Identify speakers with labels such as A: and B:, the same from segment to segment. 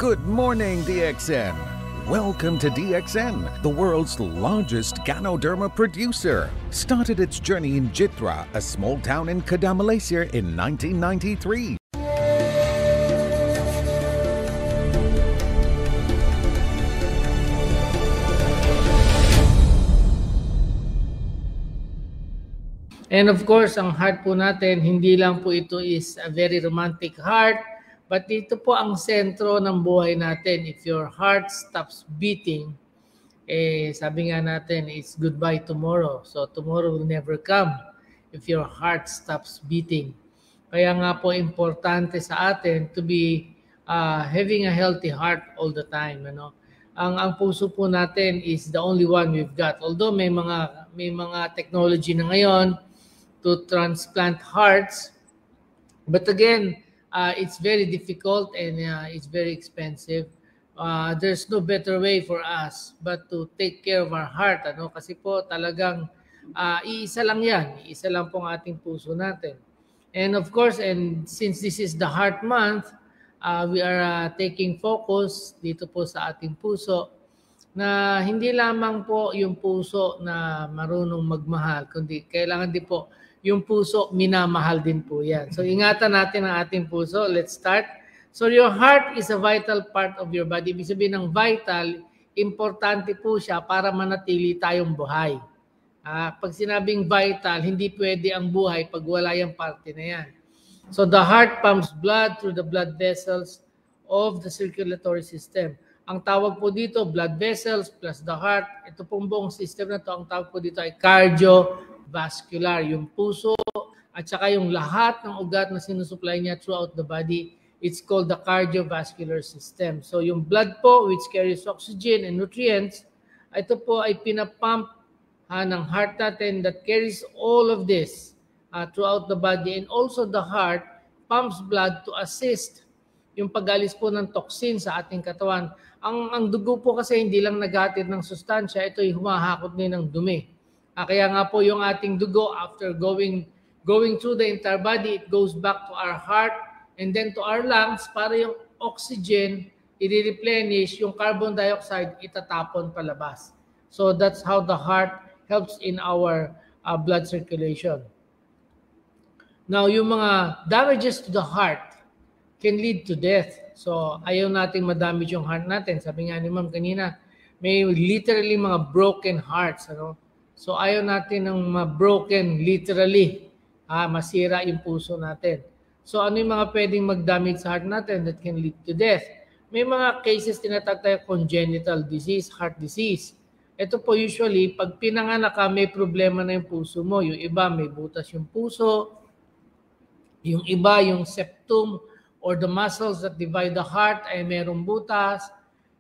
A: Good morning, DXN. Welcome to DXN, the world's largest Ganoderma producer. Started its journey in Jitra, a small town in Kadam, Malaysia in 1993.
B: And of course, ang heart po natin, hindi lang po ito is a very romantic heart, but ito po ang sentro ng buhay natin. If your heart stops beating, sabi nga natin, it's goodbye tomorrow. So tomorrow will never come if your heart stops beating. Kaya nga po importante sa atin to be having a healthy heart all the time. Ano? Ang puso po natin is the only one we've got. Although may mga technology na ngayon to transplant hearts, but again, it's very difficult and it's very expensive. There's no better way for us but to take care of our heart, ano? Kasi po talagang iisa lang yan, iisa lang pong ating puso natin. And of course, and since this is the heart month, we are taking focus dito po sa ating puso, na hindi lamang po yung puso na marunong magmahal, kundi kailangan din po yung puso minamahal din po yan. So ingatan natin ang ating puso. Let's start. So your heart is a vital part of your body. Ibig sabihin ng vital, importante po siya para manatili tayong buhay. Pag sinabing vital, hindi pwede ang buhay pag wala yung parte na yan. So the heart pumps blood through the blood vessels of the circulatory system. Ang tawag po dito, blood vessels plus the heart. Ito pong buong system na to, ang tawag po dito ay cardiovascular. Yung puso at saka yung lahat ng ugat na sinusupply niya throughout the body, it's called the cardiovascular system. So yung blood po, which carries oxygen and nutrients, ito po ay pinapump ng heart natin that carries all of this throughout the body. And also the heart pumps blood to assist yung pag-alis po ng toxin sa ating katawan. Ang dugo po kasi hindi lang naghatid ng sustansya, ito ay humahakot din ng dumi. Kaya nga po yung ating dugo, after going through the entire body, it goes back to our heart and then to our lungs para yung oxygen i-replenish, yung carbon dioxide itatapon palabas. So that's how the heart helps in our blood circulation. Now, yung mga damages to the heart can lead to death. So, ayaw natin madamage yung heart natin. Sabi nga ni Ma'am kanina, may literally mga broken hearts. Ano? So, ayaw natin ng ma-broken literally. Masira yung puso natin. So, ano yung mga pwedeng mag-damage sa heart natin that can lead to death? May mga cases tinatawag tayo congenital disease, heart disease. Ito po usually, pag pinanganak ka, may problema na yung puso mo. Yung iba, may butas yung puso. Yung iba, yung septum or the muscles that divide the heart ay merong butas.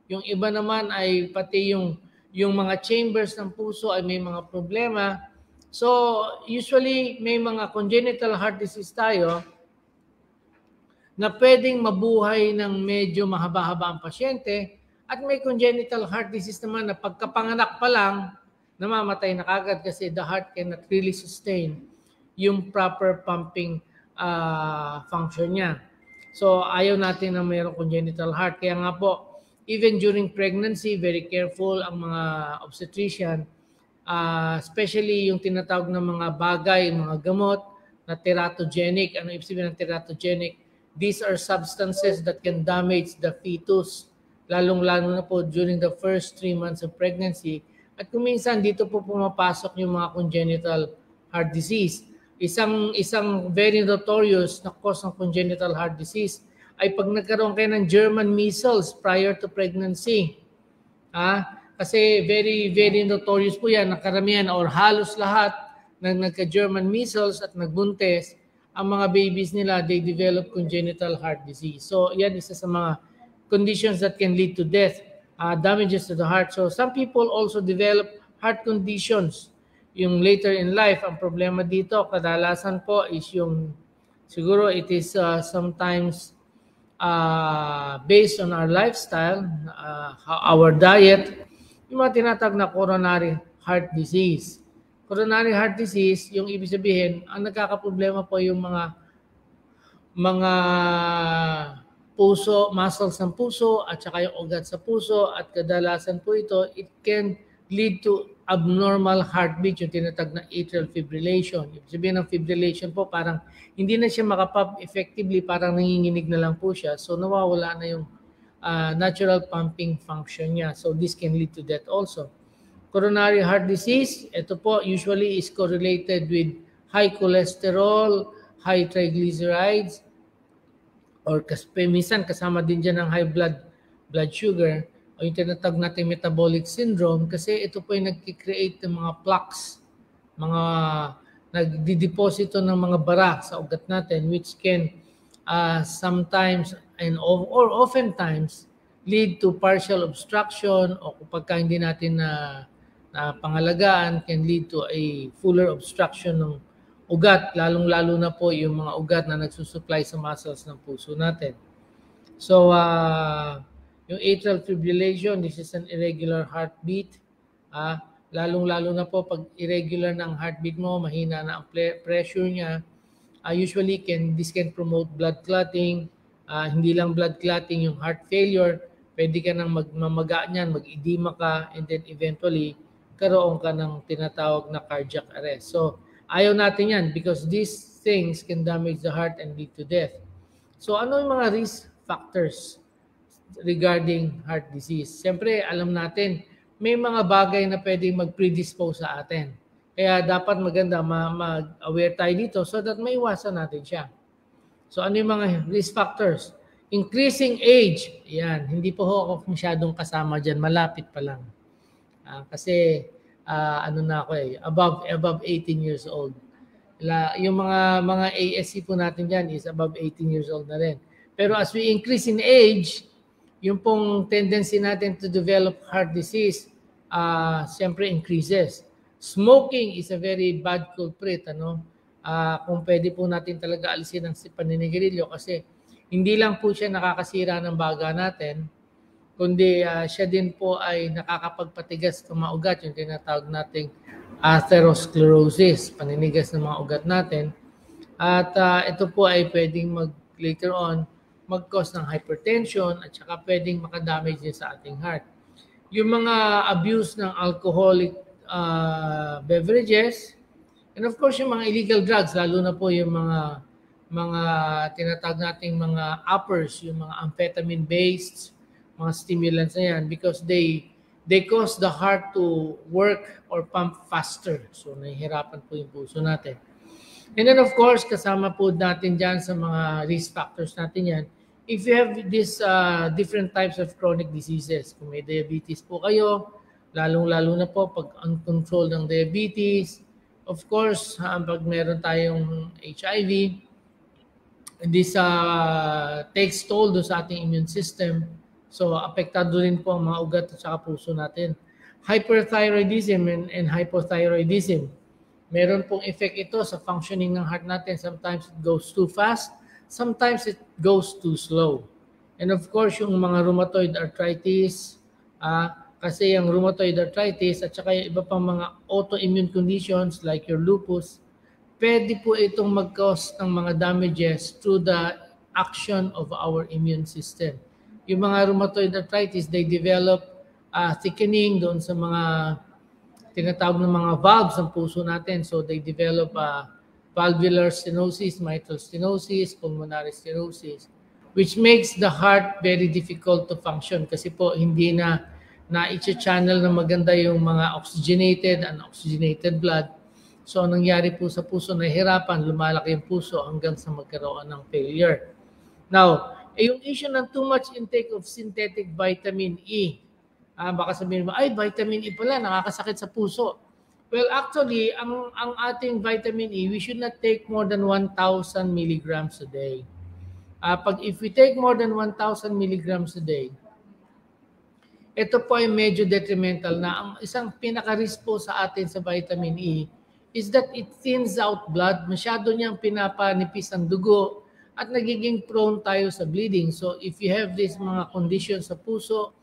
B: Yung iba naman ay pati yung mga chambers ng puso ay may mga problema. So, usually may mga congenital heart disease tayo na pwedeng mabuhay ng medyo mahaba-haba ang pasyente at may congenital heart disease naman na pagkapanganak pa lang, namamatay na kagad kasi the heart cannot really sustain yung proper pumping function niya. So, ayaw natin na mayroong congenital heart. Kaya nga po, even during pregnancy, very careful ang mga obstetrician, especially yung tinatawag na mga bagay, mga gamot na teratogenic. Ano ibig sabihin ng teratogenic? These are substances that can damage the fetus, lalong-lalo na po during the first 3 months of pregnancy. At kung minsan, dito po pumapasok yung mga congenital heart disease. Isang very notorious na cause ng congenital heart disease ay pag nagkaroon kayo ng German measles prior to pregnancy. Kasi very, very notorious po yan. Nakaramihan or halos lahat ng nagka-German measles at nagbuntis, ang mga babies nila, they develop congenital heart disease. So yan isa sa mga conditions that can lead to death, damages to the heart. So some people also develop heart conditions yung later in life. Ang problema dito, kadalasan po is yung, siguro it is sometimes based on our lifestyle, our diet, yung mga tinatawag na coronary heart disease. Coronary heart disease, yung ibig sabihin, ang nagkakaproblema po yung mga puso, muscles ng puso at saka yung ugat sa puso, at kadalasan po ito, it can lead to abnormal heartbeat, yung tinatag na atrial fibrillation. Ibig sabihin ng fibrillation po, parang hindi na siya makapump effectively, parang nanginginig na lang po siya. So nawawala na yung natural pumping function niya. So this can lead to death also. Coronary heart disease, ito po usually is correlated with high cholesterol, high triglycerides, or minsan kasama din dyan ng high blood sugar, o yung tinatag natin metabolic syndrome, kasi ito po yung nag-create ng mga plaques, mga nagdideposito ng mga bara sa ugat natin, which can sometimes or oftentimes lead to partial obstruction, o kapag hindi natin na pangalagaan, can lead to a fuller obstruction ng ugat, lalong-lalo na po yung mga ugat na nagsusupply sa muscles ng puso natin. So, yung atrial fibrillation, this is an irregular heartbeat. Lalong-lalo na po pag irregular ng heartbeat mo, mahina na ang pressure niya. Usually, this can promote blood clotting. Hindi lang blood clotting, yung heart failure. Pwede ka nang magmamaga niyan, mag-edema ka, and then eventually, karoon ka ng tinatawag na cardiac arrest. So, ayaw natin yan because these things can damage the heart and lead to death. So ano yung mga risk factors regarding heart disease? Siyempre, alam natin, may mga bagay na pwedeng mag-predispose sa atin. Kaya dapat maganda mag-aware tayo dito so that maiwasan natin siya. So ano yung mga risk factors? Increasing age. Yan, hindi po ako masyadong kasama dyan. Malapit pa lang. Kasi ano na ako above 18 years old. Yung mga ASC po natin diyan is above 18 years old na rin. Pero as we increase in age, yung pong tendency natin to develop heart disease siyempre increases. Smoking is a very bad culprit, ano? Kung pwede po natin talaga alisin ang paninigarilyo, kasi hindi lang po siya nakakasira ng baga natin, kundi siya din po ay nakakapagpatigas ng mga ugat, yung tinatawag nating atherosclerosis, paninigas ng mga ugat natin. At ito po ay pwedeng later on mag-cause ng hypertension at saka pwedeng makadamage din sa ating heart. Yung mga abuse ng alcoholic beverages, and of course yung mga illegal drugs, lalo na po yung mga tinatawag nating mga uppers, yung mga amphetamine-based, mga stimulants na yan, because they cause the heart to work or pump faster. So, nahihirapan po yung puso natin. And then, of course, kasama po natin dyan sa mga risk factors natin yan, if you have these different types of chronic diseases, kung may diabetes po kayo, lalong-lalo na po pag uncontrolled ng diabetes, of course, pag meron tayong HIV, this takes toll do sa ating immune system. So, apektado rin po ang mga ugat at saka puso natin. Hyperthyroidism and hypothyroidism. Meron pong effect ito sa functioning ng heart natin. Sometimes it goes too fast. Sometimes it goes too slow. And of course, yung mga rheumatoid arthritis, kasi yung rheumatoid arthritis at saka yung iba pang mga autoimmune conditions like your lupus, pwede po itong mag-cause ng mga damages through the action of our immune system. Yung mga rheumatoid arthritis, they develop thickening doon sa mga tinatawag ng mga valves ng puso natin. So they develop valvular stenosis, mitral stenosis, pulmonary stenosis, which makes the heart very difficult to function kasi po hindi na i-channel na maganda yung mga oxygenated and unoxygenated blood. So anong nangyari po sa puso, nahihirapan, lumalaki yung puso hanggang sa magkaroon ng failure. Now, yung issue ng too much intake of synthetic vitamin E. Baka sabihin mo, ay, vitamin E pala, nakakasakit sa puso. Well, actually, ang ating vitamin E, we should not take more than 1,000 milligrams a day. If we take more than 1,000 milligrams a day, ito po ay medyo detrimental na. Ang isang pinaka-risk po sa atin sa vitamin E is that it thins out blood. Masyado niyang pinapanipis ang dugo at nagiging prone tayo sa bleeding. So if you have these mga conditions sa puso,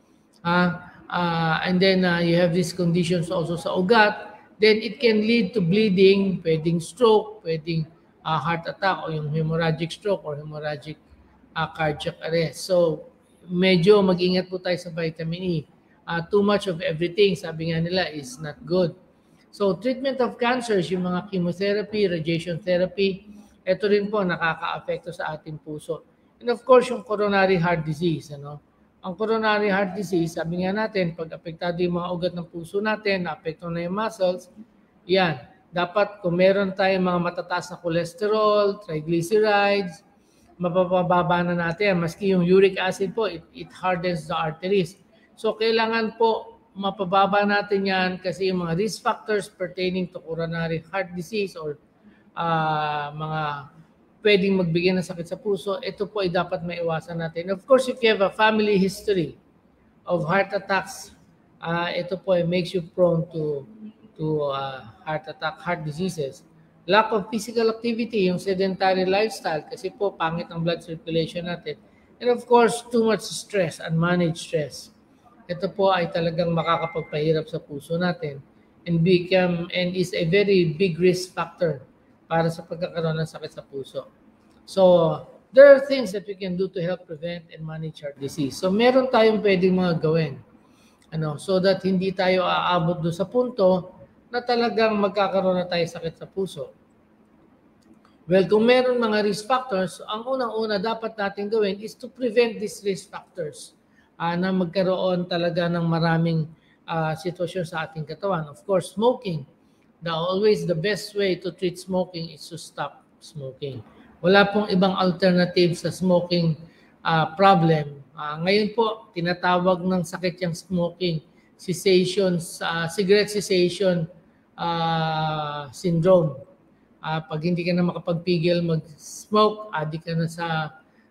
B: and then you have these conditions also sa ugat, then it can lead to bleeding, pwedeng stroke, pwedeng heart attack o yung hemorrhagic stroke or hemorrhagic cardiac arrest. So, medyo mag-ingat po tayo sa vitamin E. Too much of everything, sabi nga nila, is not good. So, treatment of cancers, yung mga chemotherapy, radiation therapy, ito rin po nakaka-apekto sa ating puso. And of course, yung coronary heart disease. Ang coronary heart disease, sabi nga natin, pag apektado yung mga ugat ng puso natin, naapekto na yung muscles, yan. Dapat kung meron tayong mga matataas na cholesterol, triglycerides, mapapababa na natin. Maski yung uric acid po, it hardens the arteries. So, kailangan po mapababa natin yan kasi yung mga risk factors pertaining to coronary heart disease or mga pwedeng magbigay ng sakit sa puso, ito po ay dapat maiwasan natin. Of course, if you have a family history of heart attacks, ito po ay makes you prone to heart attack, heart diseases. Lack of physical activity, yung sedentary lifestyle, kasi po pangit ang blood circulation natin. And of course, too much stress, unmanaged stress. Ito po ay talagang makakapagpahirap sa puso natin and is a very big risk factor para sa pagkakaroon ng sakit sa puso. So, there are things that we can do to help prevent and manage heart disease. So, meron tayong pwedeng mga gawin so that hindi tayo aabot doon sa punto na talagang magkakaroon na tayo sakit sa puso. Well, kung meron mga risk factors, ang unang-una dapat natin gawin is to prevent these risk factors na magkaroon talaga ng maraming sitwasyon sa ating katawan. Of course, smoking. Always the best way to treat smoking is to stop smoking. Wala pong ibang alternative sa smoking problem. Ngayon po, tinatawag ng sakit yung smoking, cigarette cessation syndrome. Pag hindi ka na makapagpigil mag-smoke, addict ka na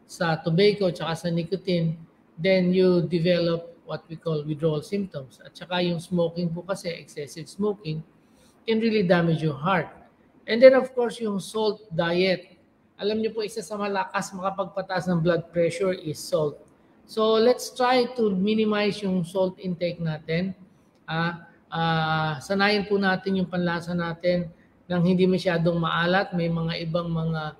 B: sa tobacco at sa nicotine, then you develop what we call withdrawal symptoms. At saka yung smoking po kasi, excessive smoking, can really damage your heart. And then of course, yung salt diet. Alam niyo po, isa sa malakas makapagpataas ng blood pressure is salt. So let's try to minimize yung salt intake natin. Sanayin po natin yung panlasa natin nang hindi masyadong maalat. May mga ibang mga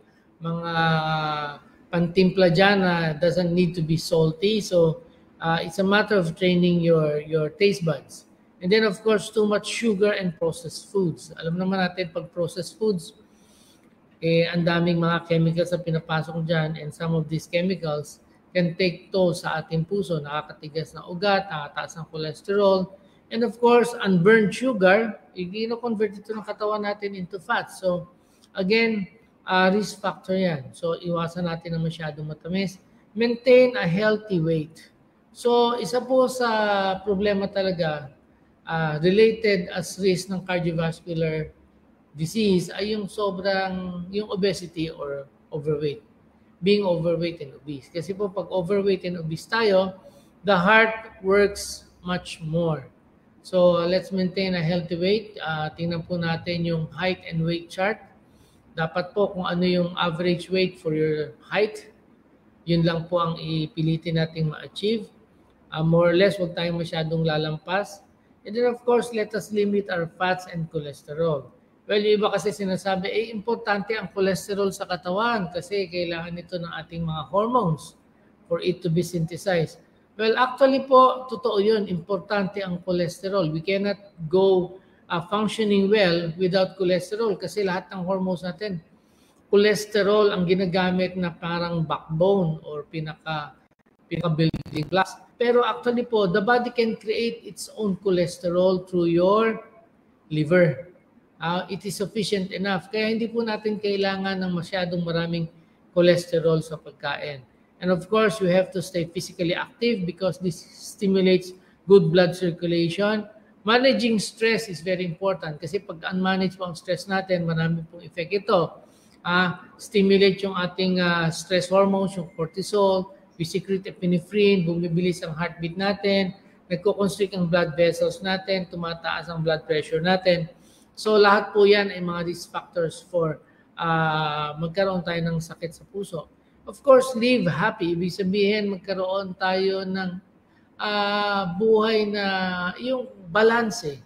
B: pantimpla dyan na doesn't need to be salty. So it's a matter of training your taste buds. And then of course, too much sugar and processed foods. Alam naman natin pag processed foods, ang daming mga chemicals na pinapasok dyan, and some of these chemicals can take toll sa ating puso. Nakakatigas na ugat, nakataas ng cholesterol, and of course, unburned sugar, i-convert ito ng katawan natin into fat. So again, risk factor yan. So, iwasan natin na masyadong matamis. Maintain a healthy weight. So, isa po sa problema talaga related as risk ng cardiovascular disease ay yung yung obesity or overweight. Being overweight and obese. Kasi po pag overweight and obese tayo, the heart works much more. So, let's maintain a healthy weight. Tingnan po natin yung height and weight chart. Dapat po kung ano yung average weight for your height, yun lang po ang ipilitin nating ma-achieve. More or less, huwag tayong masyadong lalampas. And then of course, let us limit our fats and cholesterol. Well, yung iba kasi sinasabi, importante ang cholesterol sa katawan kasi kailangan ito ng ating mga hormones for it to be synthesized. Well, actually po, totoo yun. Importante ang cholesterol. We cannot go functioning well without cholesterol kasi lahat ng hormones natin, cholesterol ang ginagamit na parang backbone or pinaka-building blocks. Pero actually po, the body can create its own cholesterol through your liver. It is sufficient enough. Kaya hindi po natin kailangan ng masyadong maraming cholesterol sa pagkain. And of course, you have to stay physically active because this stimulates good blood circulation. Managing stress is very important kasi pag unmanaged po ang stress natin, marami pong effect ito. Stimulate yung ating stress hormones, yung cortisol, we secrete epinephrine, bumibilis ang heartbeat natin, nagko-constrict ang blood vessels natin, tumataas ang blood pressure natin. So lahat po yan ay mga risk factors for magkaroon tayo ng sakit sa puso. Of course, live happy. Ibig sabihin, magkaroon tayo ng buhay na yung balance.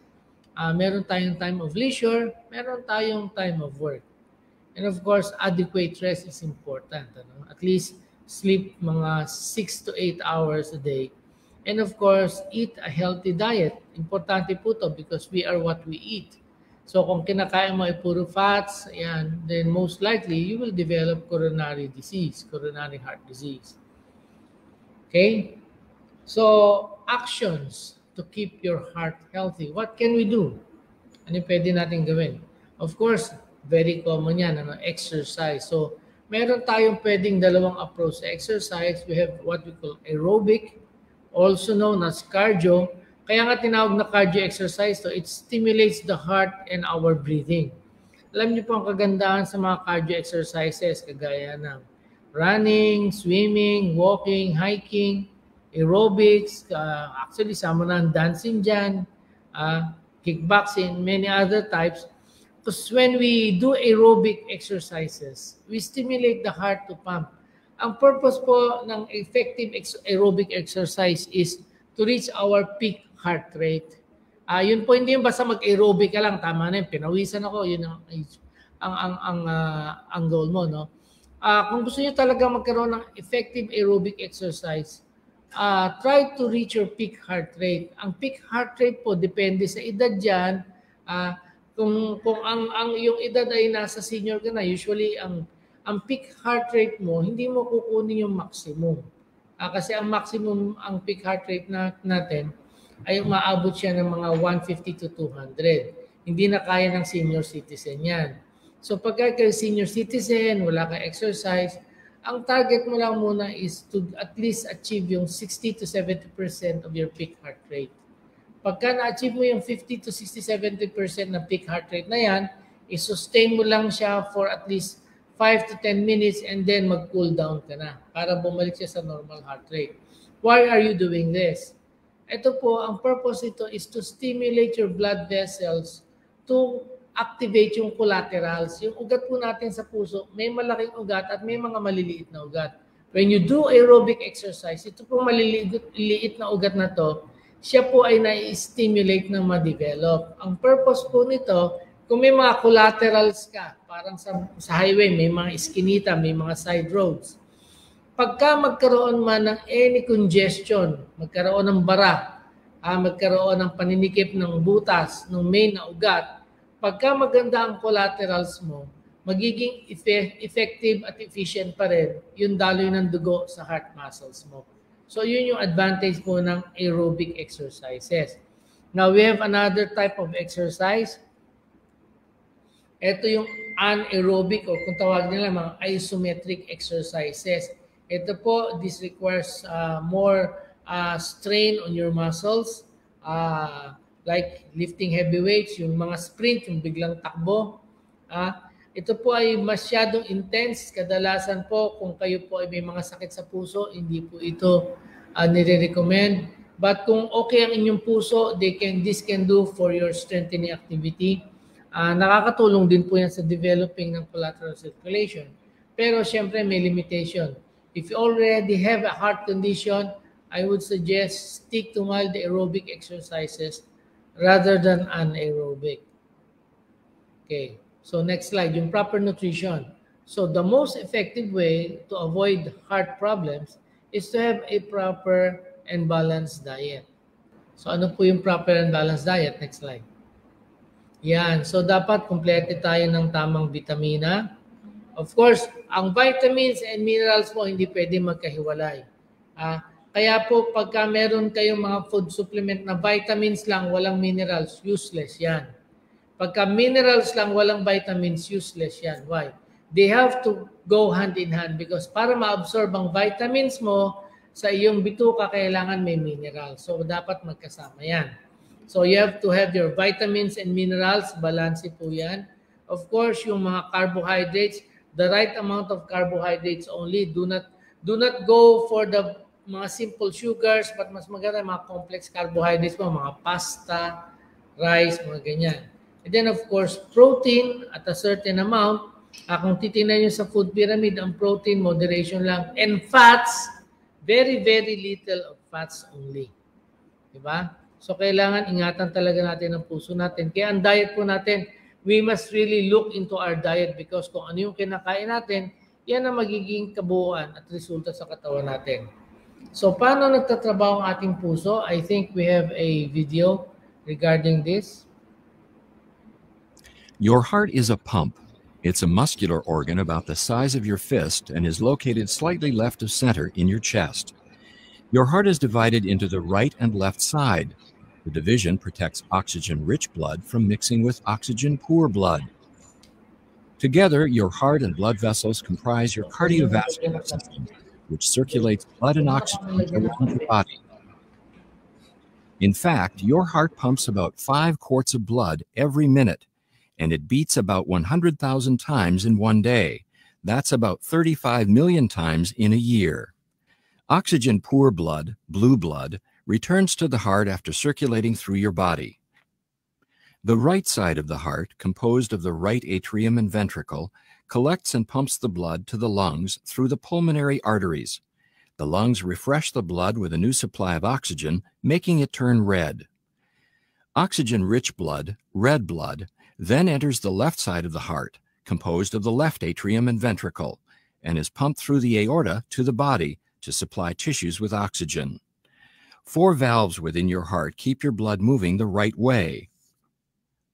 B: Meron tayong time of leisure, meron tayong time of work. And of course, adequate rest is important. At least sleep mga 6 to 8 hours a day. And of course, eat a healthy diet. Importante po to because we are what we eat. So kung kinakain mo ay puro fats, yan, then most likely you will develop coronary disease, coronary heart disease. Okay? So, actions to keep your heart healthy. What can we do? Ano pwede natin gawin? Of course, very common yan, exercise. So, meron tayong pwedeng dalawang approach sa exercise. We have what we call aerobic, also known as cardio. Kaya nga tinawag na cardio exercise to, it stimulates the heart and our breathing. Alam niyo po ang kagandahan sa mga cardio exercises, kagaya ng running, swimming, walking, hiking, aerobics, actually sama na ang dancing dyan, kickboxing, many other types. Because when we do aerobic exercises, we stimulate the heart to pump. Ang purpose po ng effective aerobic exercise is to reach our peak heart rate. Yun po, hindi yung basta mag-aerobic ka lang, tama na yun, pinawisan ako, yun ang goal mo, no? Kung gusto niyo talaga magkaroon ng effective aerobic exercise, try to reach your peak heart rate. Ang peak heart rate po depende sa edad diyan. Kung ang yung edad ay nasa senior ka na, usually ang peak heart rate mo hindi mo kukunin yung maximum. Kasi ang maximum ang peak heart rate natin ay umaabot siya ng mga 150 to 200. Hindi na kaya ng senior citizen yan. So pagka kayo senior citizen, wala kang exercise, ang target mo lang muna is to at least achieve yung 60 to 70% of your peak heart rate. Pagka na-achieve mo yung 50 to 60, 70% ng peak heart rate na yan, i-sustain mo lang siya for at least 5 to 10 minutes and then mag-cool down ka na para bumalik siya sa normal heart rate. Why are you doing this? Ito po, ang purpose ito is to stimulate your blood vessels to activate yung collaterals. Yung ugat po natin sa puso, may malaking ugat at may mga maliliit na ugat. When you do aerobic exercise, ito po maliliit na ugat na to, siya po ay na-stimulate ng ma-develop. Ang purpose po nito, kung may mga collaterals ka, parang sa highway, may mga iskinita, may mga side roads. Pagka magkaroon man ng any congestion, magkaroon ng bara, magkaroon ng paninikip ng butas, ng main na ugat, pagka maganda ang collaterals mo, magiging effective at efficient pa rin yung daloy ng dugo sa heart muscles mo. So yun yung advantage po ng aerobic exercises. Now we have another type of exercise. Ito yung anaerobic o kung tawag nila mga isometric exercises. Ito po, this requires more strain on your muscles, like lifting heavy weights, yung mga sprint, yung biglang takbo. Ito po ay masyadong intense. Kadalasan po, kung kayo po ay may mga sakit sa puso, hindi po ito nire-recommend. But kung okay ang inyong puso, this can do for your strengthening activity. Nakakatulong din po yan sa developing ng collateral circulation. Pero syempre may limitation. If you already have a heart condition, I would suggest stick to mild aerobic exercises rather than anaerobic. Okay, so next slide, yung proper nutrition. So the most effective way to avoid heart problems is to have a proper and balanced diet. So ano po yung proper and balanced diet? Next slide. Yan, so dapat kumpleto tayo ng tamang vitamina. Of course, ang vitamins and minerals po hindi pwede magkahiwalay. Kaya po pagka meron kayong mga food supplement na vitamins lang, walang minerals, useless yan. Pagka minerals lang, walang vitamins, useless yan. Why? They have to go hand in hand because para ma-absorb ang vitamins mo sa iyong bituka, kailangan may minerals. So dapat magkasama yan. So you have to have your vitamins and minerals, balanse po yan. Of course, yung mga carbohydrates, the right amount of carbohydrates only. Do not go for the mga simple sugars, but mas maganda mga complex carbohydrates mo, mga pasta, rice, mga ganyan. And then of course, protein at a certain amount. Kung titingnan nyo sa food pyramid, ang protein, moderation lang. And fats, very, very little of fats only. Diba? So kailangan ingatan talaga natin ang puso natin. Kaya ang diet po natin, we must really look into our diet because kung ano yung kinakain natin, yan ang magiging kabuuan at resulta sa katawan natin. So, paano nagtatrabaho ang ating puso? I think we have a video regarding this.
C: Your heart is a pump. It's a muscular organ about the size of your fist and is located slightly left of center in your chest. Your heart is divided into the right and left side. The division protects oxygen-rich blood from mixing with oxygen-poor blood. Together, your heart and blood vessels comprise your cardiovascular system, which circulates blood and oxygen around your body. In fact, your heart pumps about 5 quarts of blood every minute, and it beats about 100,000 times in one day. That's about 35 million times in a year. Oxygen-poor blood, blue blood, returns to the heart after circulating through your body. The right side of the heart, composed of the right atrium and ventricle, collects and pumps the blood to the lungs through the pulmonary arteries. The lungs refresh the blood with a new supply of oxygen, making it turn red. Oxygen-rich blood, red blood, then enters the left side of the heart, composed of the left atrium and ventricle, and is pumped through the aorta to the body to supply tissues with oxygen. 4 valves within your heart keep your blood moving the right way.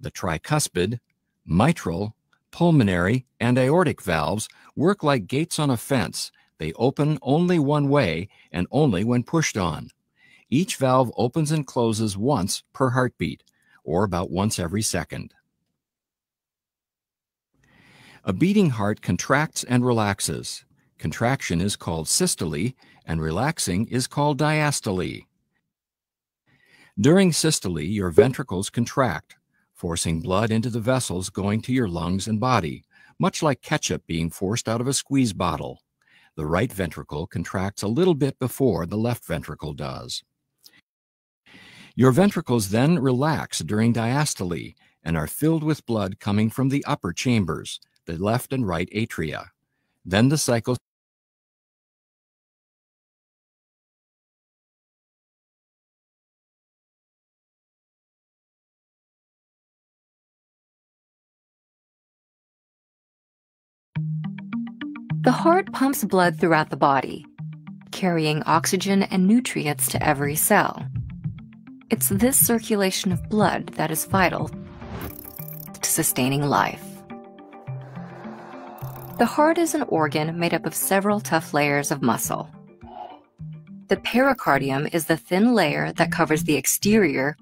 C: The tricuspid, mitral, pulmonary, and aortic valves work like gates on a fence. They open only one way and only when pushed on. Each valve opens and closes once per heartbeat, or about once every second. A beating heart contracts and relaxes. Contraction is called systole, and relaxing is called diastole. During systole, your ventricles contract, forcing blood into the vessels going to your lungs and body, much like ketchup being forced out of a squeeze bottle. The right ventricle contracts a little bit before the left ventricle does. Your ventricles then relax during diastole and are filled with blood coming from the upper chambers, the left and right atria. Then the cycle
D: The heart pumps blood throughout the body, carrying oxygen and nutrients to every cell. It's this circulation of blood that is vital to sustaining life. The heart is an organ made up of several tough layers of muscle. The pericardium is the thin layer that covers the exterior,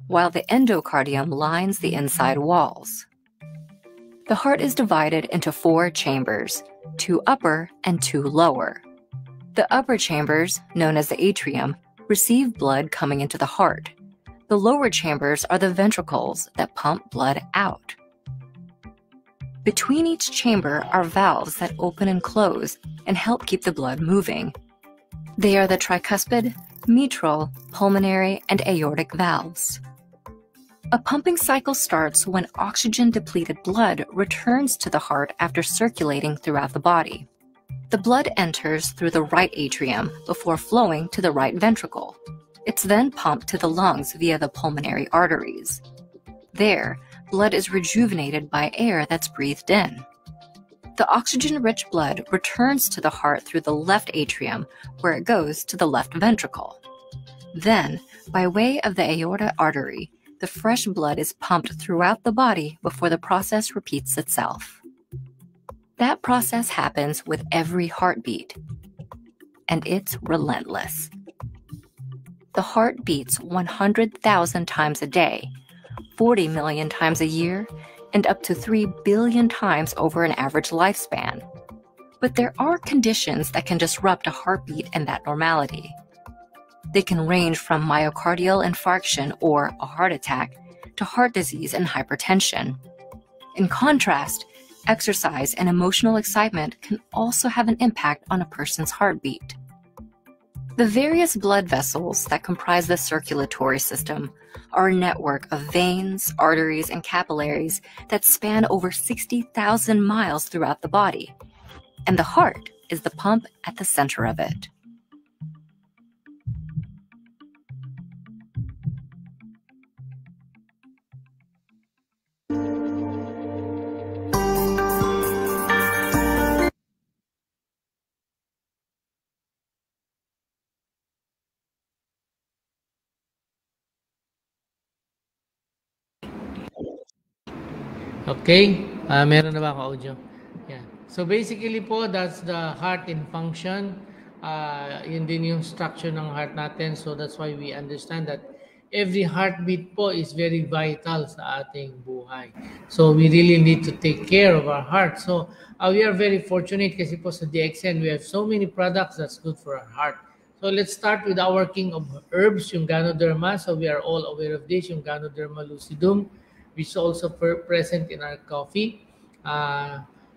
D: while the endocardium lines the inside walls. The heart is divided into 4 chambers, 2 upper and 2 lower. The upper chambers, known as the atrium, receive blood coming into the heart. The lower chambers are the ventricles that pump blood out. Between each chamber are valves that open and close and help keep the blood moving. They are the tricuspid, mitral, pulmonary, and aortic valves. A pumping cycle starts when oxygen-depleted blood returns to the heart after circulating throughout the body. The blood enters through the right atrium before flowing to the right ventricle. It's then pumped to the lungs via the pulmonary arteries. There, blood is rejuvenated by air that's breathed in. The oxygen-rich blood returns to the heart through the left atrium, where it goes to the left ventricle. Then, by way of the aorta artery, the fresh blood is pumped throughout the body before the process repeats itself. That process happens with every heartbeat, and it's relentless. The heart beats 100,000 times a day, 40 million times a year, and up to 3 billion times over an average lifespan. But there are conditions that can disrupt a heartbeat and that normality. They can range from myocardial infarction or a heart attack to heart disease and hypertension. In contrast, exercise and emotional excitement can also have an impact on a person's heartbeat. The various blood vessels that comprise the circulatory system are a network of veins, arteries, and capillaries that span over 60,000 miles throughout the body, and the heart is the pump at the center of it.
B: Okay? Meron na ba ako audio? Yeah. So basically po, that's the heart in function. Yun din yung structure ng heart natin. So that's why we understand that every heartbeat po is very vital sa ating buhay. So we really need to take care of our heart. So we are very fortunate kasi po sa DXN, we have so many products that's good for our heart. So let's start with our king of herbs, yung Ganoderma. So we are all aware of this, yung Ganoderma lucidum, which is also present in our coffee.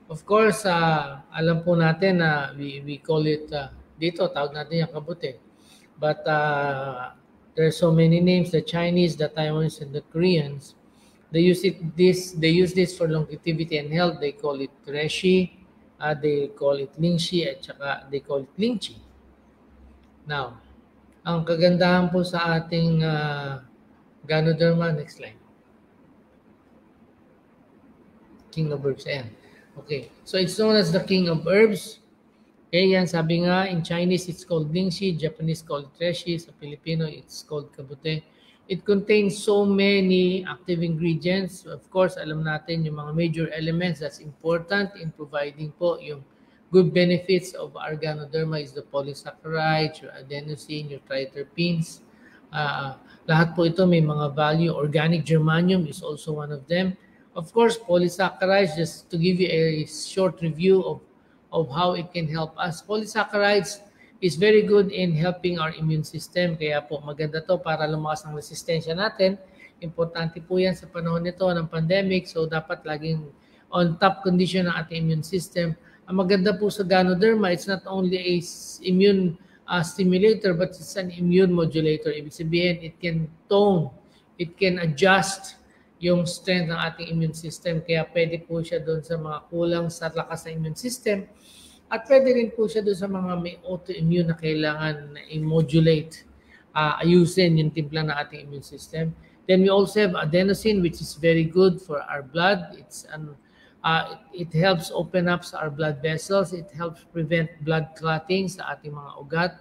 B: Of course, alam po natin na we call it, dito, tawag natin yung kabuti. But there are so many names, the Chinese, the Taiwanese, and the Koreans. They use this for longevity and health. They call it reishi, they call it lingxi, at saka they call it lingqi. Now, ang kagandahan po sa ating Ganoderma, next slide. King of Herbs, ayan. Okay, so it's known as the King of Herbs. Okay, yan, sabi nga, in Chinese, it's called lingxi, Japanese called reishi, sa Filipino, it's called kabute. It contains so many active ingredients. Of course, alam natin yung mga major elements that's important in providing po yung good benefits of our Ganoderma is the polysaccharides, your adenosine, your triterpenes. Lahat po ito may mga value. Organic germanium is also one of them. Of course, polysaccharides, just to give you a short review of how it can help us. Polysaccharides is very good in helping our immune system. Kaya po maganda to para lumakas ang resistensya natin. Importante po yan sa panahon nito ng pandemic. So dapat laging on top condition ng ating immune system. Ang maganda po sa Ganoderma, it's not only a immune stimulator, but it's an immune modulator. Ibig sabihin, it can tone, it can adjust yung strength ng ating immune system. Kaya pwede po siya doon sa mga kulang sa lakas ng immune system. At pwede rin po siya doon sa mga may autoimmune na kailangan na i-modulate, ayusin yung timpla ng ating immune system. Then we also have adenosine, which is very good for our blood. It helps open up our blood vessels. It helps prevent blood clotting sa ating mga ugat.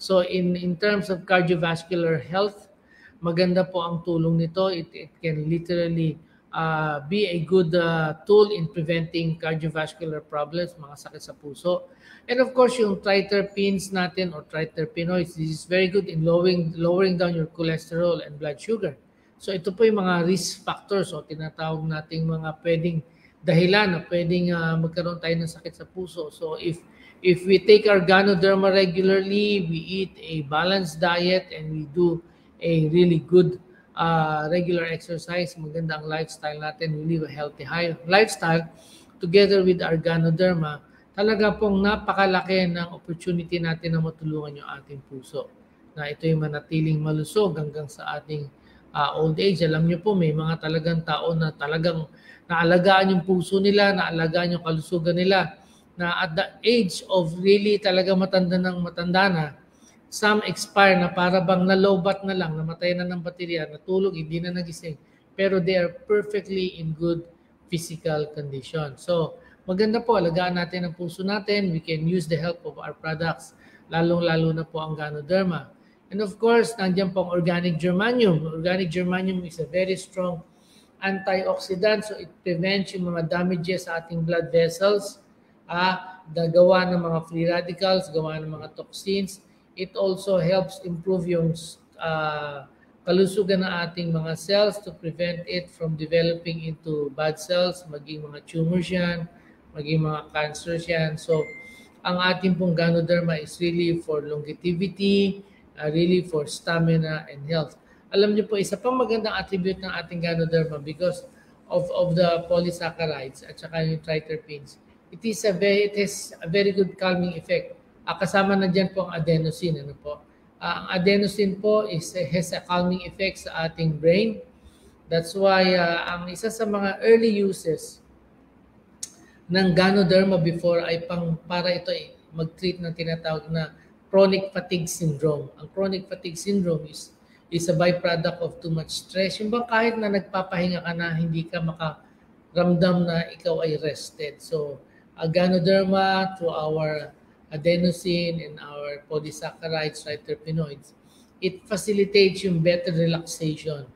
B: So in terms of cardiovascular health, maganda po ang tulong nito. It can literally be a good tool in preventing cardiovascular problems, mga sakit sa puso. And of course, yung triterpenes natin or triterpenoids, this is very good in lowering down your cholesterol and blood sugar. So ito po yung mga risk factors o tinatawag nating mga pwedeng dahilan na pwedeng magkaroon tayo ng sakit sa puso. So if we take our Ganoderma regularly, we eat a balanced diet, and we do a really good regular exercise, maganda ang lifestyle natin, we live a healthy lifestyle together with our Ganoderma, talaga pong napakalaki ng opportunity natin na matulungan yung ating puso. Na ito yung manatiling malusog hanggang sa ating old age. Alam nyo po, may mga talagang tao na talagang naalagaan yung puso nila, naalagaan yung kalusugan nila, na at the age of really talaga matanda na, some expire na para bang nalobat na lang, namatay na ng baterya, natulog, hindi na nagising. Pero they are perfectly in good physical condition. So, maganda po, alagaan natin ang puso natin. We can use the help of our products, lalong-lalo na po ang Ganoderma. And of course, nandiyan po ang organic germanium. Organic germanium is a very strong antioxidant, so it prevents yung mga damages sa ating blood vessels, gawa ng mga free radicals, gawa ng mga toxins. It also helps improve yung kalusugan ng ating mga cells to prevent it from developing into bad cells, maging mga tumors yan, maging mga cancers yan. So, ang ating pong Ganoderma is really for longevity, really for stamina and health. Alam niyo po, isa pang magandang attribute ng ating Ganoderma because of the polysaccharides at saka yung triterpenes, it has a very good calming effect. Kasama na dyan po ang adenosine. Ano po? Ang adenosine po has a calming effect sa ating brain. That's why ang isa sa mga early uses ng Ganoderma before ay para ito mag-treat ng tinatawag na chronic fatigue syndrome. Ang chronic fatigue syndrome is a byproduct of too much stress. Yung bang kahit na nagpapahinga ka na, hindi ka makaramdam na ikaw ay rested. So, Ganoderma through our adenosine and our polysaccharides, triterpenoids, it facilitates yung better relaxation.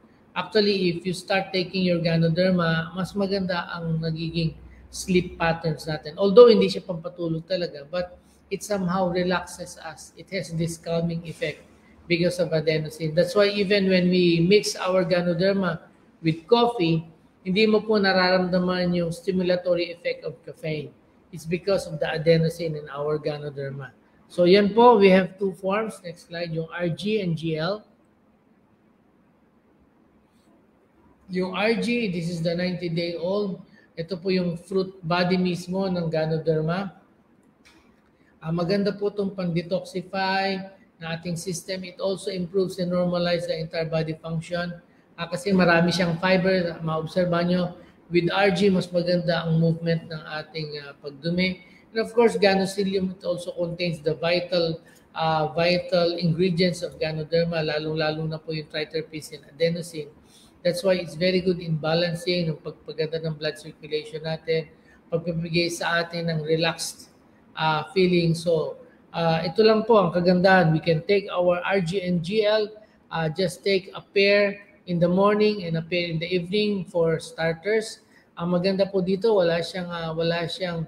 B: Actually, if you start taking your Ganoderma, mas maganda ang nagiging sleep patterns natin. Although hindi siya pampatulog talaga, but it somehow relaxes us. It has this calming effect because of adenosine. That's why even when we mix our Ganoderma with coffee, hindi mo po nararamdaman yung stimulatory effect of caffeine. It's because of the adenosine in our Ganoderma. So yan po, we have two forms. Next slide, yung RG and GL. Yung RG, this is the 90-day-old. Ito po yung fruit body mismo ng Ganoderma. Maganda po itong pang-detoxify na ating system. It also improves and normalizes the entire body function. Kasi marami siyang fiber. Maobserba nyo, with RG, mas maganda ang movement ng ating pagdumi. And of course, Ganocilium, it also contains the vital ingredients of Ganoderma, lalong-lalo na po yung triterpene and adenosine. That's why it's very good in balancing ng pagpaganda ng blood circulation natin, pagpapigay sa atin ng relaxed feeling. So, ito lang po ang kagandahan. We can take our RG and GL, just take a pair in the morning and a pair in the evening for starters. Ang maganda po dito, wala siyang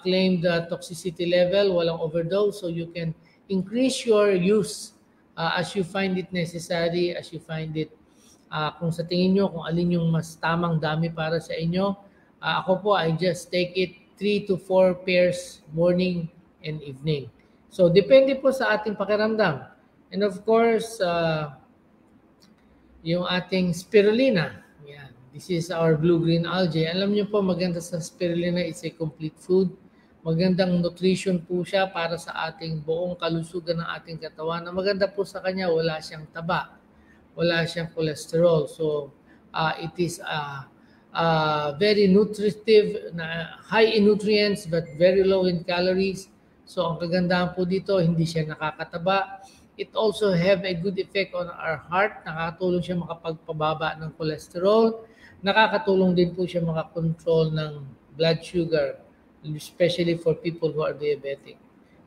B: claimed toxicity level, walang overdose, so you can increase your use as you find it necessary, as you find it kung sa tingin nyo, kung alin yung mas tamang dami para sa inyo. Ako po, I just take it 3 to 4 pairs morning and evening. So, depende po sa ating pakiramdam. And of course, yung ating spirulina. Yan. This is our blue-green algae. Alam nyo po, maganda sa spirulina, it's a complete food. Magandang nutrition po siya para sa ating buong kalusugan ng ating katawan. Na maganda po sa kanya, wala siyang taba. Wala siyang cholesterol. So, it is very nutritive, high in nutrients but very low in calories. So, ang kagandahan po dito, hindi siya nakakataba. It also have a good effect on our heart. Nakakatulong siya makapagpababa ng cholesterol. Nakakatulong din po siya makakontrol ng blood sugar, especially for people who are diabetic.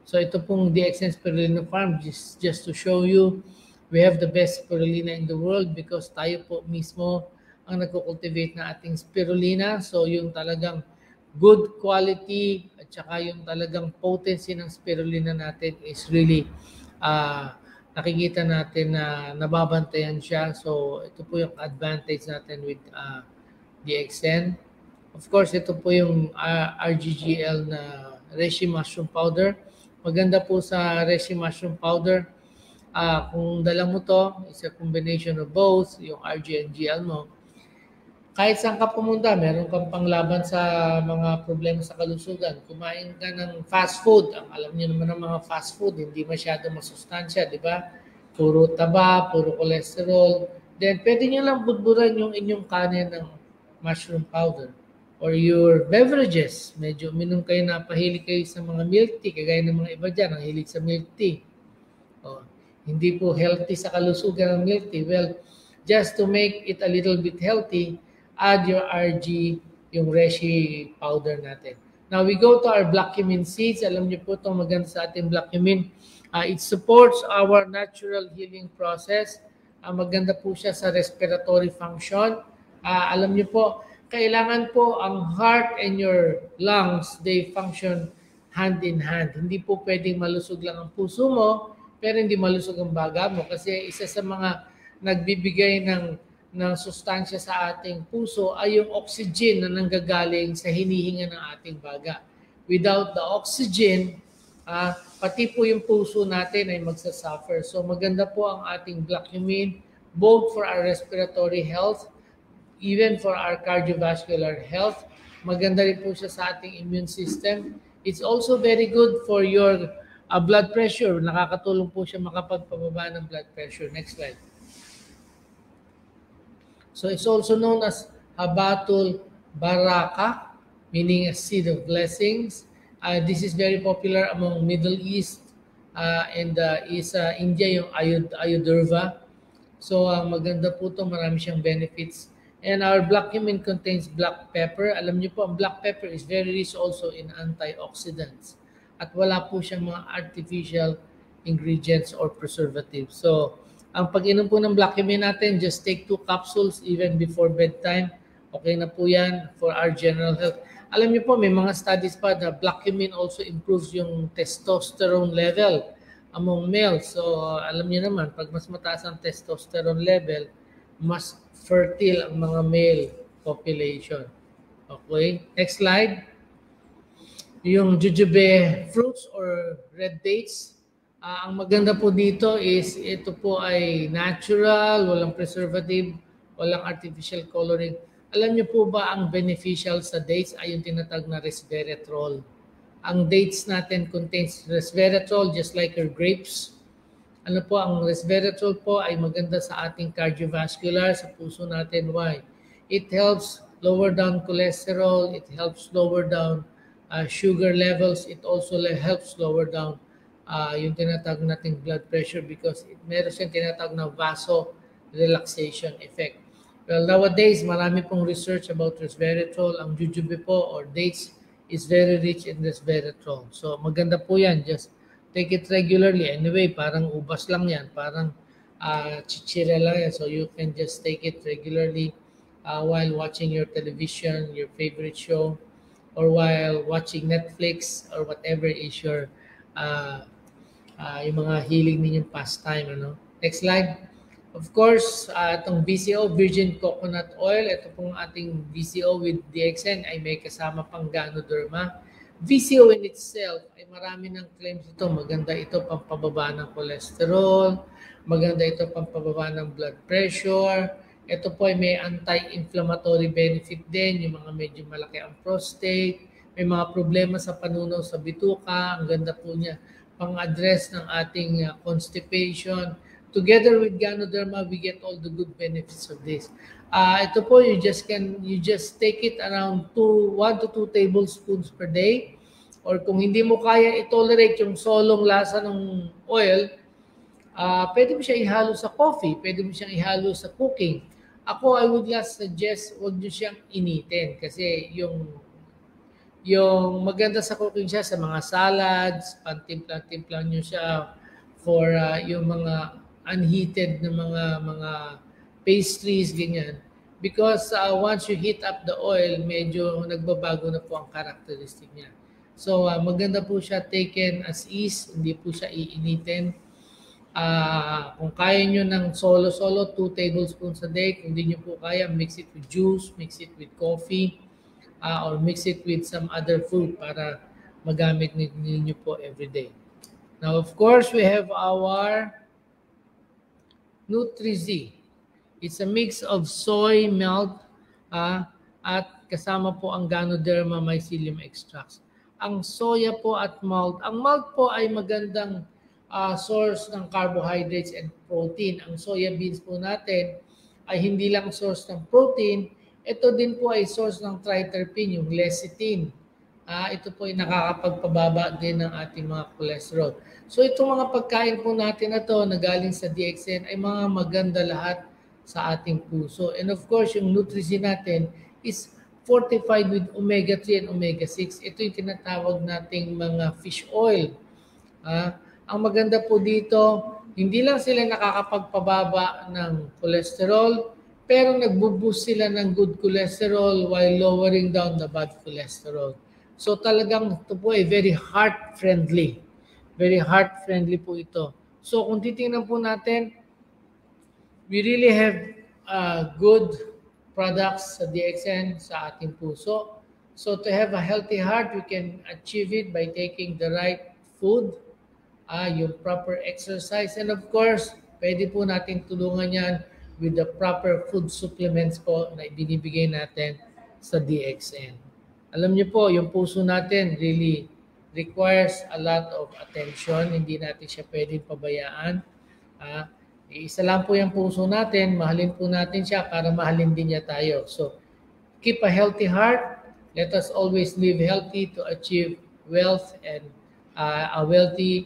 B: So, ito pong DXN Spirulina Farm, just to show you, we have the best spirulina in the world because tayo po mismo ang nagko-cultivate na ating spirulina. So yung talagang good quality at saka yung talagang potency ng spirulina natin is really nakikita natin na nababantayan siya. So ito po yung advantage natin with DXN. Of course, ito po yung RGGL na reishi mushroom powder. Maganda po sa reishi mushroom powder. Kung dala mo to, it's a combination of both, yung RG and GL mo. Kahit saan ka pumunta, meron kang panglaban sa mga problema sa kalusugan. Kumain ka ng fast food. Ang alam niyo naman ng mga fast food, hindi masyado masustansya, di ba? Puro taba, puro cholesterol. Then, pwede nyo lang budburan yung inyong kanin ng mushroom powder. Or your beverages. Medyo uminom kayo na pahilig kayo sa mga milk tea. Kagaya ng mga iba dyan, ang hilig sa milk tea. Hindi po healthy sa kalusugan ng milk tea. Well, just to make it a little bit healthy, add your RG, yung reishi powder natin. Now, we go to our black cumin seeds. Alam niyo po itong maganda sa ating black cumin. It supports our natural healing process. Maganda po siya sa respiratory function. Alam niyo po, kailangan po ang heart and your lungs, they function hand in hand. Hindi po pwedeng malusog lang ang puso mo, pero hindi malusog ang baga mo kasi isa sa mga nagbibigay ng sustansya sa ating puso ay yung oxygen na nanggagaling sa hinihinga ng ating baga. Without the oxygen, pati po yung puso natin ay magsasuffer. So maganda po ang ating black cumin both for our respiratory health, even for our cardiovascular health. Maganda rin po siya sa ating immune system. It's also very good for your blood pressure. Nakakatulong po siya makapagpababa ng blood pressure. Next slide. So it's also known as Habatul Baraka, meaning a seed of blessings. This is very popular among Middle East and India, yung Ayurveda. So maganda po ito, marami siyang benefits. And our black cumin contains black pepper. Alam niyo po, ang black pepper is very rich also in antioxidants. At wala po siyang mga artificial ingredients or preservatives. So, Ang pag-inom po ng Black-Cumin natin, just take 2 capsules even before bedtime. Okay na po yan for our general health. Alam niyo po, may mga studies pa na Black-Cumin also improves yung testosterone level among males. So, alam niyo naman, pag mas mataas ang testosterone level, mas fertile ang mga male population. Okay, next slide. Yung jujube fruits or red dates. Ang maganda po dito is ito po ay natural, walang preservative, walang artificial coloring. Alam niyo po ba ang beneficial sa dates ay yung tinatawag na resveratrol. Ang dates natin contains resveratrol just like your grapes. Ano po, ang resveratrol po ay maganda sa ating cardiovascular, sa puso natin. Why? It helps lower down cholesterol, it helps lower down sugar levels, it also helps lower down yung tinatawag nating blood pressure because meron siyang tinatawag na vaso-relaxation effect. Well, nowadays, marami pong research about resveratrol. Ang jujube po or dates is very rich in resveratrol. So, maganda po yan. Just take it regularly. Anyway, parang ubas lang yan. Parang chichira lang yan. So, you can just take it regularly while watching your television, your favorite show, or while watching Netflix or whatever is your yung mga hilig ninyong pastime. Ano? Next slide. Of course, itong VCO, Virgin Coconut Oil, ito pong ating VCO with DXN ay may kasama pang Ganoderma. VCO in itself ay marami ng claims ito. Maganda ito pampababa ng cholesterol, maganda ito pampababa ng blood pressure. Ito po ay may anti-inflammatory benefit din, yung mga medyo malaki ang prostate, may mga problema sa panunaw sa bituka, ang ganda po niya pang-address ng ating constipation. Together with Ganoderma, we get all the good benefits of this. Ito po, you just take it around 1 to 2 tablespoons per day. Or kung hindi mo kaya i-tolerate yung solong lasa ng oil, pwede mo siya ihalo sa coffee, pwede mo siyang ihalo sa cooking. Ako, I would just suggest huwag nyo siyang initin kasi yung maganda sa cooking siya sa mga salads, pantimplang-timplang nyo siya for yung mga unheated na mga pastries, ganyan. Because once you heat up the oil, medyo nagbabago na po ang characteristic niya. So, maganda po siya taken as is, hindi po siya iinitin. Kung kaya nyo ng solo-solo, 2 tablespoons a day. Kung hindi nyo po kaya, mix it with juice, mix it with coffee, or mix it with some other food para magamit ninyo po every day. Now, of course, we have our Nutri-Z. It's a mix of soy, milk, at kasama po ang Ganoderma mycelium extracts. Ang soya po at malt. Ang malt po ay magandang source ng carbohydrates and protein. Ang soya beans po natin ay hindi lang source ng protein, ito din po ay source ng triterpene, yung lecithin. Ito po ay nakakapagpababa din ng ating mga cholesterol. So itong mga pagkain po natin na to na galing sa DXN ay mga maganda lahat sa ating puso. And of course, yung Nutri-Z natin is fortified with omega-3 and omega-6. Ito yung tinatawag nating mga fish oil. Ang maganda po dito, hindi lang sila nakakapagpababa ng cholesterol, pero nagbo-boost sila ng good cholesterol while lowering down the bad cholesterol. So talagang ito po ay very heart-friendly. Very heart-friendly po ito. So kung titingnan po natin, we really have good products sa DXN sa ating puso. So to have a healthy heart, we can achieve it by taking the right food, yung proper exercise, and of course, pwede po natin tulungan yan with the proper food supplements po na ibinibigay natin sa DXN. Alam niyo po, yung puso natin really requires a lot of attention. Hindi natin siya pwedeng pabayaan. Isa lang po yung puso natin, mahalin po natin siya para mahalin din niya tayo. So, keep a healthy heart. Let us always live healthy to achieve wealth and a wealthy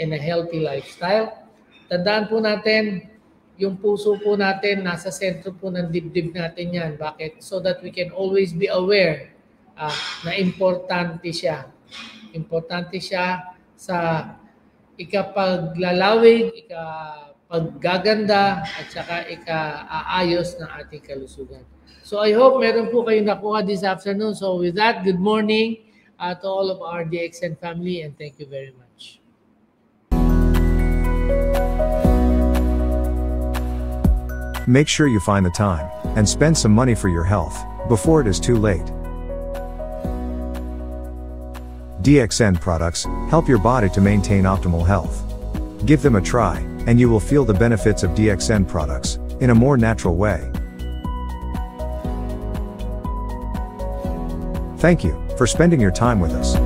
B: and a healthy lifestyle. Tandaan po natin, yung puso po natin, nasa sentro po ng dibdib natin yan. Bakit? So that we can always be aware na importante siya. Importante siya sa ikapaglalawig, paggaganda at saka ika-aayos ng ating kalusugan. So I hope meron po kayo nakuha this afternoon. So with that, good morning to all of our DXN family and thank you very much.
E: Make sure you find the time and spend some money for your health before it is too late. DXN products help your body to maintain optimal health. Give them a try, and you will feel the benefits of DXN products in a more natural way. Thank you for spending your time with us.